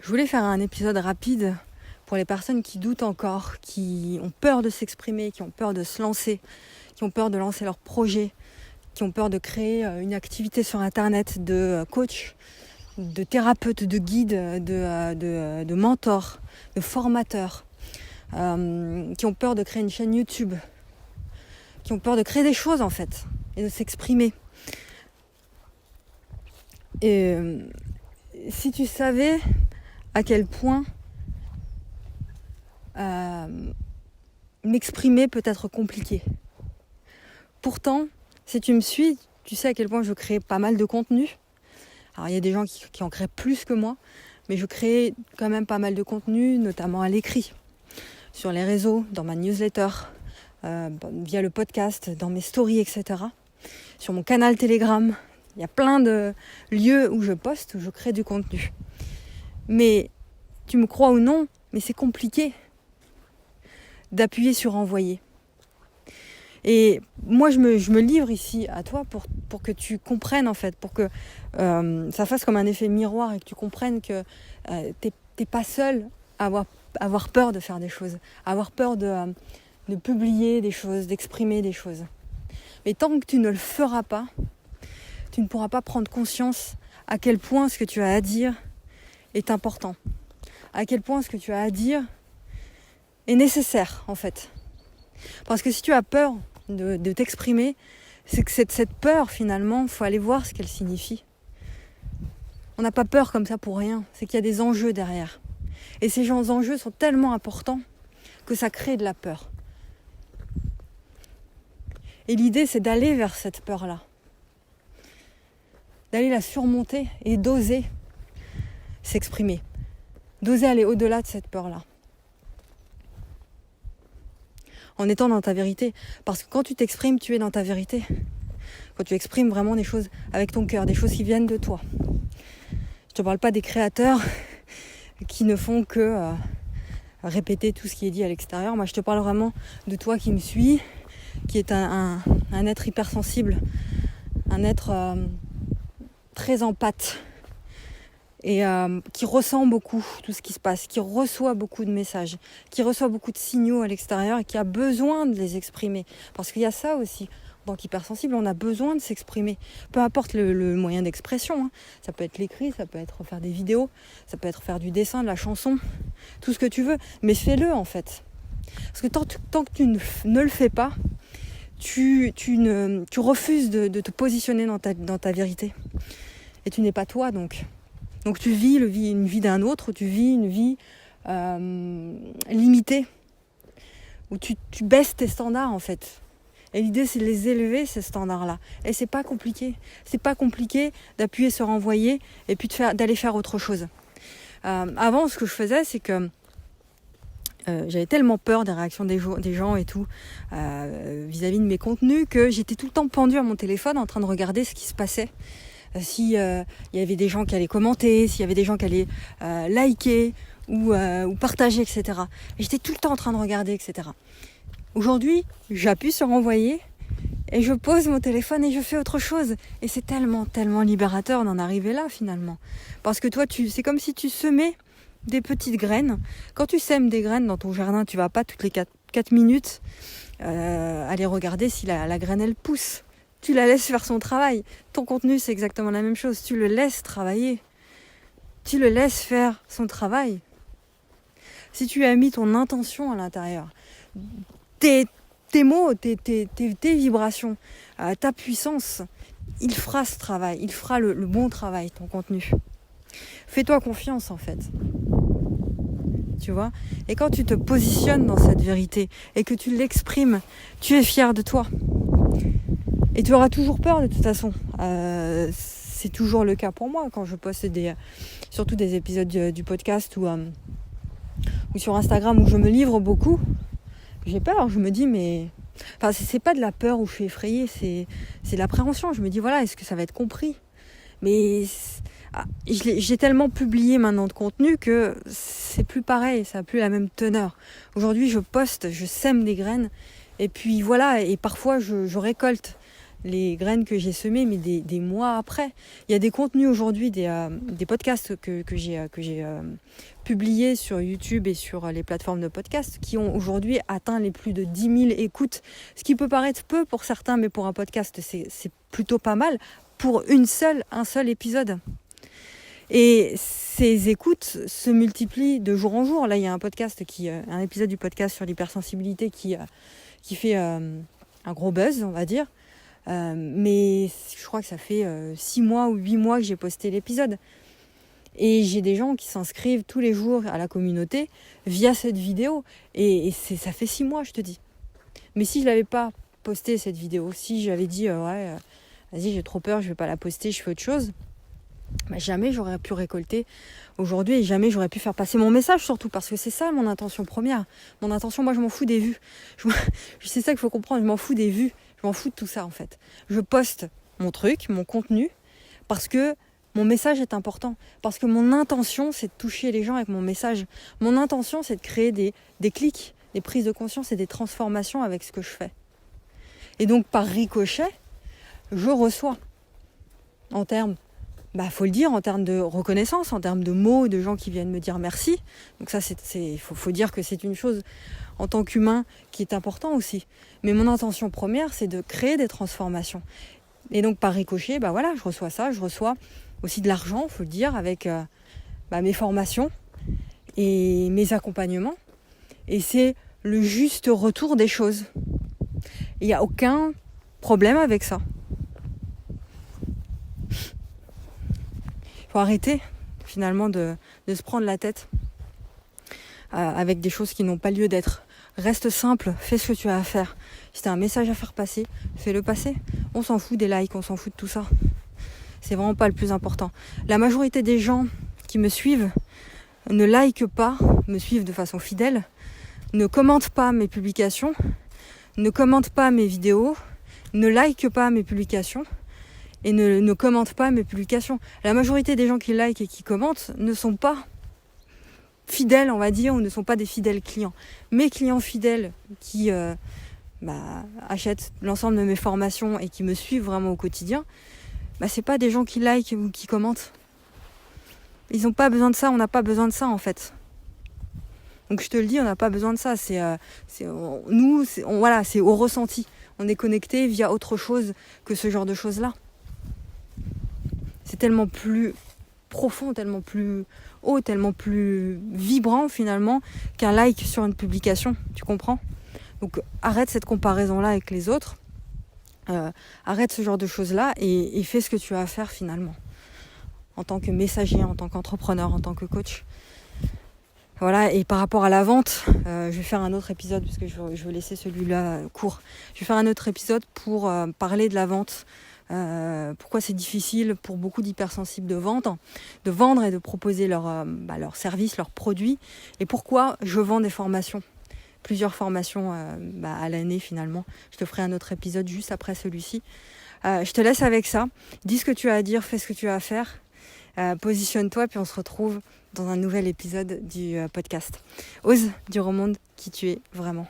Je voulais faire un épisode rapide pour les personnes qui doutent encore, qui ont peur de s'exprimer, qui ont peur de se lancer, qui ont peur de lancer leur projet, qui ont peur de créer une activité sur Internet de coach, de thérapeute, de guide, de mentor, de formateur, qui ont peur de créer une chaîne YouTube, qui ont peur de créer des choses en fait, et de s'exprimer. Et si tu savais à quel point m'exprimer peut être compliqué. Pourtant, si tu me suis, tu sais à quel point je crée pas mal de contenu. Alors il y a des gens qui en créent plus que moi, mais je crée quand même pas mal de contenu, notamment à l'écrit, sur les réseaux, dans ma newsletter, via le podcast, dans mes stories, etc. Sur mon canal Telegram. Il y a plein de lieux où je poste, où je crée du contenu. Mais, tu me crois ou non, mais c'est compliqué d'appuyer sur envoyer. Et moi, je me livre ici à toi pour que tu comprennes, en fait, pour que ça fasse comme un effet miroir et que tu comprennes que t'es pas seul à avoir peur de faire des choses, à avoir peur de publier des choses, d'exprimer des choses. Mais tant que tu ne le feras pas, tu ne pourras pas prendre conscience à quel point ce que tu as à dire est important, à quel point ce que tu as à dire est nécessaire en fait. Parce que si tu as peur de t'exprimer, c'est que cette peur finalement, il faut aller voir ce qu'elle signifie. On n'a pas peur comme ça pour rien, c'est qu'il y a des enjeux derrière. Et ces enjeux sont tellement importants que ça crée de la peur. Et l'idée c'est d'aller vers cette peur-là. D'aller la surmonter et d'oser s'exprimer. D'oser aller au-delà de cette peur-là. En étant dans ta vérité. Parce que quand tu t'exprimes, tu es dans ta vérité. Quand tu exprimes vraiment des choses avec ton cœur, des choses qui viennent de toi. Je te parle pas des créateurs qui ne font que répéter tout ce qui est dit à l'extérieur. Moi, je te parle vraiment de toi qui me suis, qui est un être hypersensible, un être très empathe et qui ressent beaucoup tout ce qui se passe, qui reçoit beaucoup de messages, qui reçoit beaucoup de signaux à l'extérieur et qui a besoin de les exprimer. Parce qu'il y a ça aussi, en tant qu'hypersensible, on a besoin de s'exprimer. Peu importe le moyen d'expression, hein. Ça peut être l'écrit, ça peut être faire des vidéos, ça peut être faire du dessin, de la chanson, tout ce que tu veux, mais fais-le en fait. Parce que tant que tu ne le fais pas, tu refuses de te positionner dans ta vérité. Et tu n'es pas toi donc. Donc tu vis une vie d'un autre, tu vis une vie limitée, où tu baisses tes standards en fait. Et l'idée c'est de les élever ces standards-là. Et c'est pas compliqué. C'est pas compliqué d'appuyer sur envoyer et puis d'aller faire autre chose. Avant ce que je faisais c'est que j'avais tellement peur des réactions des gens et tout vis-à-vis de mes contenus que j'étais tout le temps pendue à mon téléphone en train de regarder ce qui se passait. Si y avait des gens qui allaient commenter, s'il y avait des gens qui allaient liker ou partager, etc. Et j'étais tout le temps en train de regarder, etc. Aujourd'hui, j'appuie sur envoyer et je pose mon téléphone et je fais autre chose. Et c'est tellement, tellement libérateur d'en arriver là finalement. Parce que toi, c'est comme si tu semais des petites graines. Quand tu sèmes des graines dans ton jardin, tu vas pas toutes les 4 minutes aller regarder si la graine elle pousse. Tu la laisses faire son travail. Ton contenu, c'est exactement la même chose. Tu le laisses travailler. Tu le laisses faire son travail. Si tu as mis ton intention à l'intérieur, tes mots, tes vibrations, ta puissance, il fera ce travail. Il fera le bon travail, ton contenu. Fais-toi confiance, en fait. Tu vois ? Et quand tu te positionnes dans cette vérité et que tu l'exprimes, tu es fier de toi. Et tu auras toujours peur de toute façon. C'est toujours le cas pour moi quand je poste surtout des épisodes du podcast ou sur Instagram où je me livre beaucoup. J'ai peur, je me dis mais... Enfin, c'est pas de la peur où je suis effrayée, c'est de l'appréhension. Je me dis voilà, est-ce que ça va être compris ? Mais j'ai tellement publié maintenant de contenu que c'est plus pareil, ça n'a plus la même teneur. Aujourd'hui, je poste, je sème des graines et puis voilà, et parfois je récolte les graines que j'ai semées, mais des mois après. Il y a des contenus aujourd'hui, des podcasts que j'ai publiés sur YouTube et sur les plateformes de podcasts qui ont aujourd'hui atteint les plus de 10 000 écoutes. Ce qui peut paraître peu pour certains, mais pour un podcast, c'est plutôt pas mal pour un seul épisode. Et ces écoutes se multiplient de jour en jour. Là, il y a un épisode du podcast sur l'hypersensibilité qui fait un gros buzz, on va dire. Mais je crois que ça fait 6 mois ou 8 mois que j'ai posté l'épisode. Et j'ai des gens qui s'inscrivent tous les jours à la communauté via cette vidéo. Et ça fait 6 mois, je te dis. Mais si je l'avais pas posté cette vidéo, si j'avais dit vas-y, j'ai trop peur, je vais pas la poster, je fais autre chose, jamais j'aurais pu récolter aujourd'hui et jamais j'aurais pu faire passer mon message, surtout parce que c'est ça mon intention première. Mon intention, moi je m'en fous des vues. C'est ça qu'il faut comprendre, je m'en fous des vues, je m'en fous de tout ça en fait. Je poste mon truc, mon contenu, parce que mon message est important, parce que mon intention c'est de toucher les gens avec mon message. Mon intention c'est de créer des clics, des prises de conscience et des transformations avec ce que je fais. Et donc par ricochet, je reçois en termes, faut le dire, en termes de reconnaissance, en termes de mots, de gens qui viennent me dire merci. Donc ça, faut dire que c'est une chose en tant qu'humain qui est important aussi. Mais mon intention première, c'est de créer des transformations. Et donc par ricochet, je reçois ça. Je reçois aussi de l'argent, faut le dire, avec mes formations et mes accompagnements. Et c'est le juste retour des choses. Il n'y a aucun problème avec ça. Il faut arrêter finalement de se prendre la tête avec des choses qui n'ont pas lieu d'être. Reste simple, fais ce que tu as à faire. Si tu as un message à faire passer, fais-le passer. On s'en fout des likes, on s'en fout de tout ça. C'est vraiment pas le plus important. La majorité des gens qui me suivent ne likent pas, me suivent de façon fidèle, ne commentent pas mes publications, ne commentent pas mes vidéos, ne likent pas mes publications et ne commentent pas mes publications. La majorité des gens qui likent et qui commentent ne sont pas fidèles, on va dire, ou ne sont pas des fidèles clients. Mes clients fidèles qui achètent l'ensemble de mes formations et qui me suivent vraiment au quotidien, c'est pas des gens qui likent ou qui commentent. Ils n'ont pas besoin de ça, on n'a pas besoin de ça en fait. Donc je te le dis, on n'a pas besoin de ça. C'est au ressenti. On est connecté via autre chose que ce genre de choses-là. C'est tellement plus profond, tellement plus haut, tellement plus vibrant finalement qu'un like sur une publication. Tu comprends ? Donc arrête cette comparaison-là avec les autres. Arrête ce genre de choses-là et fais ce que tu as à faire finalement. En tant que messager, en tant qu'entrepreneur, en tant que coach. Voilà, et par rapport à la vente, je vais faire un autre épisode parce que je veux laisser celui-là court. Je vais faire un autre épisode pour parler de la vente. Pourquoi c'est difficile pour beaucoup d'hypersensibles de vendre et de proposer leurs services, leurs produits. Et pourquoi je vends des formations. Plusieurs formations à l'année finalement. Je te ferai un autre épisode juste après celui-ci. Je te laisse avec ça. Dis ce que tu as à dire, fais ce que tu as à faire. Positionne-toi, puis on se retrouve dans un nouvel épisode du podcast. Ose dire au monde qui tu es vraiment.